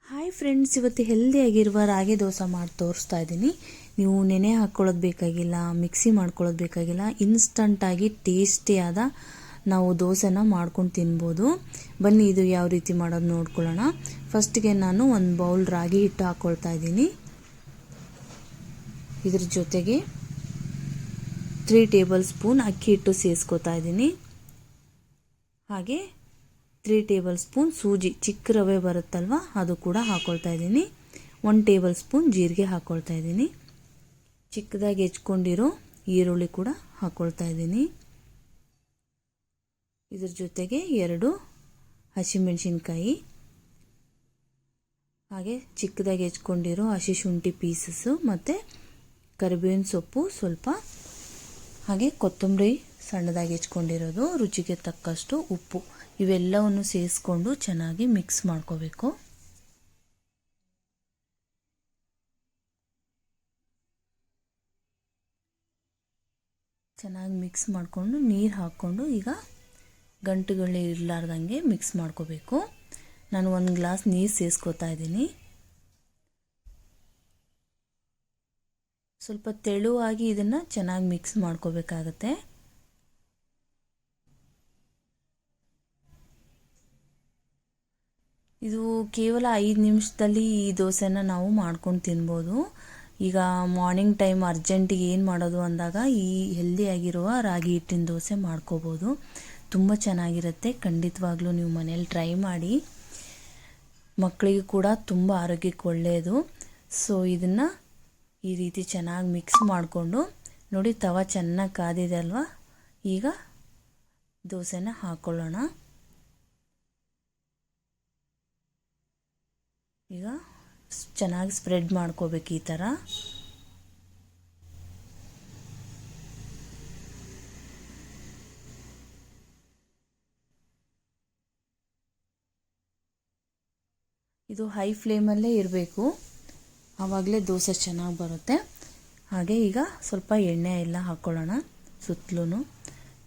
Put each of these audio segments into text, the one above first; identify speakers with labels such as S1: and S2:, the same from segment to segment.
S1: Hi friends, ಇವತ್ತು ಹೆಲ್ದಿಯಾಗಿರುವ ರಾಗಿ ದೋಸೆ ಮಾಡಿ ತೋರಿಸ್ತಾ ಇದ್ದೀನಿ. ನೀವು ನೆನೆ ಹಾಕ್ಕೊಳ್ಳೋದು ಬೇಕಾಗಿಲ್ಲ, ಮಿಕ್ಸಿ ಮಾಡ್ಕೊಳ್ಳೋದು ಬೇಕಾಗಿಲ್ಲ. ಇನ್ಸ್ಟಂಟಾಗಿ ಟೇಸ್ಟಿಯಾದ ನಾವು ದೋಸೆನ ಮಾಡ್ಕೊಂಡು ತಿನ್ಬೋದು. ಬನ್ನಿ ಇದು ಯಾವ ರೀತಿ ಮಾಡೋದು ನೋಡ್ಕೊಳ್ಳೋಣ. ಫಸ್ಟಿಗೆ ನಾನು ಒಂದು ಬೌಲ್ ರಾಗಿ ಹಿಟ್ಟು ಹಾಕ್ಕೊಳ್ತಾ ಇದ್ದೀನಿ. ಇದ್ರ ಜೊತೆಗೆ 3 ಟೇಬಲ್ ಸ್ಪೂನ್ ಅಕ್ಕಿ ಹಿಟ್ಟು ಸೇರಿಸ್ಕೊತಾ ಇದ್ದೀನಿ. ಹಾಗೆ 3 ಟೇಬಲ್ ಸ್ಪೂನ್ ಸೂಜಿ, ಚಿಕ್ಕ ರವೆ ಬರುತ್ತಲ್ವ, ಅದು ಕೂಡ ಹಾಕ್ಕೊಳ್ತಾ ಇದ್ದೀನಿ. 1 ಟೇಬಲ್ ಸ್ಪೂನ್ ಜೀರಿಗೆ ಹಾಕ್ಕೊಳ್ತಾ ಇದ್ದೀನಿ. ಚಿಕ್ಕದಾಗಿ ಹೆಚ್ಕೊಂಡಿರೋ ಈರುಳ್ಳಿ ಕೂಡ ಹಾಕ್ಕೊಳ್ತಾ ಇದ್ದೀನಿ. ಇದ್ರ ಜೊತೆಗೆ 2 ಹಸಿಮೆಣಸಿನ್ಕಾಯಿ, ಹಾಗೆ ಚಿಕ್ಕದಾಗಿ ಹೆಚ್ಕೊಂಡಿರೋ ಹಸಿ ಶುಂಠಿ ಪೀಸಸ್ಸು, ಮತ್ತು ಕರಿಬೇವಿನ ಸೊಪ್ಪು ಸ್ವಲ್ಪ, ಹಾಗೆ ಕೊತ್ತಂಬರಿ ಸಣ್ಣದಾಗಿ ಹೆಚ್ಕೊಂಡಿರೋದು, ರುಚಿಗೆ ತಕ್ಕಷ್ಟು ಉಪ್ಪು, ಇವೆಲ್ಲವನ್ನು ಸೇರಿಸ್ಕೊಂಡು ಚೆನ್ನಾಗಿ ಮಿಕ್ಸ್ ಮಾಡ್ಕೋಬೇಕು. ಚೆನ್ನಾಗಿ ಮಿಕ್ಸ್ ಮಾಡಿಕೊಂಡು ನೀರು ಹಾಕ್ಕೊಂಡು ಈಗ ಗಂಟುಗಳು ಇರಲಾರ್ದಂಗೆ ಮಿಕ್ಸ್ ಮಾಡ್ಕೋಬೇಕು. ನಾನು 1 ಗ್ಲಾಸ್ ನೀರು ಸೇರಿಸ್ಕೊತಾ ಇದ್ದೀನಿ. ಸ್ವಲ್ಪ ತೆಳುವಾಗಿ ಇದನ್ನು ಚೆನ್ನಾಗಿ ಮಿಕ್ಸ್ ಮಾಡ್ಕೋಬೇಕಾಗತ್ತೆ. ಇದು ಕೇವಲ 5 ನಿಮಿಷದಲ್ಲಿ ಈ ದೋಸೆನ ನಾವು ಮಾಡ್ಕೊಂಡು ತಿನ್ಬೋದು. ಈಗ ಮಾರ್ನಿಂಗ್ ಟೈಮ್ ಅರ್ಜೆಂಟಿಗೆ ಏನು ಮಾಡೋದು ಅಂದಾಗ ಈ ಹೆಲ್ದಿಯಾಗಿರುವ ರಾಗಿ ಹಿಟ್ಟಿನ ದೋಸೆ ಮಾಡ್ಕೋಬೋದು. ತುಂಬ ಚೆನ್ನಾಗಿರುತ್ತೆ. ಖಂಡಿತವಾಗ್ಲೂ ನೀವು ಮನೇಲಿ ಟ್ರೈ ಮಾಡಿ. ಮಕ್ಕಳಿಗೆ ಕೂಡ ತುಂಬ ಆರೋಗ್ಯಕ್ಕೆ ಒಳ್ಳೆಯದು. ಸೊ ಇದನ್ನು ಈ ರೀತಿ ಚೆನ್ನಾಗಿ ಮಿಕ್ಸ್ ಮಾಡಿಕೊಂಡು ನೋಡಿ, ತವ ಚೆನ್ನಾಗಿ ಕಾದಿದೆ ಅಲ್ವಾ. ಈಗ ದೋಸೆನ ಹಾಕ್ಕೊಳ್ಳೋಣ. ಈಗ ಚೆನ್ನಾಗಿ ಸ್ಪ್ರೆಡ್ ಮಾಡ್ಕೋಬೇಕು ಈ ಥರ. ಇದು ಹೈ ಫ್ಲೇಮಲ್ಲೇ ಇರಬೇಕು, ಆವಾಗಲೇ ದೋಸೆ ಚೆನ್ನಾಗಿ ಬರುತ್ತೆ. ಹಾಗೆ ಈಗ ಸ್ವಲ್ಪ ಎಣ್ಣೆ ಎಲ್ಲ ಹಾಕ್ಕೊಳ್ಳೋಣ ಸುತ್ತಲೂ.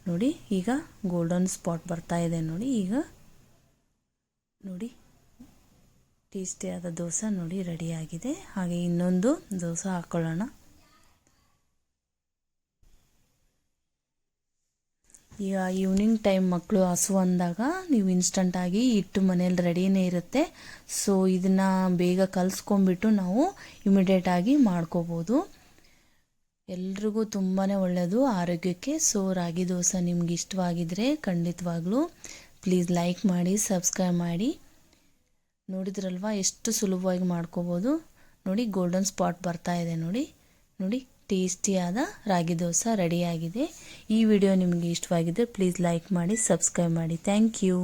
S1: ನೋಡಿ ಈಗ ಗೋಲ್ಡನ್ ಸ್ಪಾಟ್ ಬರ್ತಾ ಇದೆ ನೋಡಿ. ಈಗ ನೋಡಿ ಟೇಸ್ಟಿಯಾದ ದೋಸೆ ನೋಡಿ ರೆಡಿಯಾಗಿದೆ. ಹಾಗೆ ಇನ್ನೊಂದು ದೋಸೆ ಹಾಕ್ಕೊಳ್ಳೋಣ. ಈಗ ಈವ್ನಿಂಗ್ ಟೈಮ್ ಮಕ್ಕಳು ಹಸು ಅಂದಾಗ ನೀವು ಇನ್ಸ್ಟಂಟಾಗಿ ಹಿಟ್ಟು ಮನೇಲಿ ರೆಡಿನೇ ಇರುತ್ತೆ. ಸೊ ಇದನ್ನು ಬೇಗ ಕಲಿಸ್ಕೊಂಡ್ಬಿಟ್ಟು ನಾವು ಇಮಿಡಿಯೇಟಾಗಿ ಮಾಡ್ಕೋಬೋದು. ಎಲ್ರಿಗೂ ತುಂಬಾ ಒಳ್ಳೆಯದು ಆರೋಗ್ಯಕ್ಕೆ. ಸೊ ರಾಗಿ ದೋಸೆ ನಿಮ್ಗೆ ಇಷ್ಟವಾಗಿದ್ದರೆ ಖಂಡಿತವಾಗ್ಲೂ ಪ್ಲೀಸ್ ಲೈಕ್ ಮಾಡಿ, ಸಬ್ಸ್ಕ್ರೈಬ್ ಮಾಡಿ. ನೋಡಿದ್ರಲ್ವಾ ಎಷ್ಟು ಸುಲಭವಾಗಿ ಮಾಡ್ಕೋಬೋದು. ನೋಡಿ ಗೋಲ್ಡನ್ ಸ್ಪಾಟ್ ಬರ್ತಾ ಇದೆ ನೋಡಿ. ನೋಡಿ ಟೇಸ್ಟಿಯಾದ ರಾಗಿ ದೋಸೆ ರೆಡಿಯಾಗಿದೆ. ಈ ವಿಡಿಯೋ ನಿಮಗೆ ಇಷ್ಟವಾಗಿದ್ದರೆ ಪ್ಲೀಸ್ ಲೈಕ್ ಮಾಡಿ, ಸಬ್ಸ್ಕ್ರೈಬ್ ಮಾಡಿ. Thank you.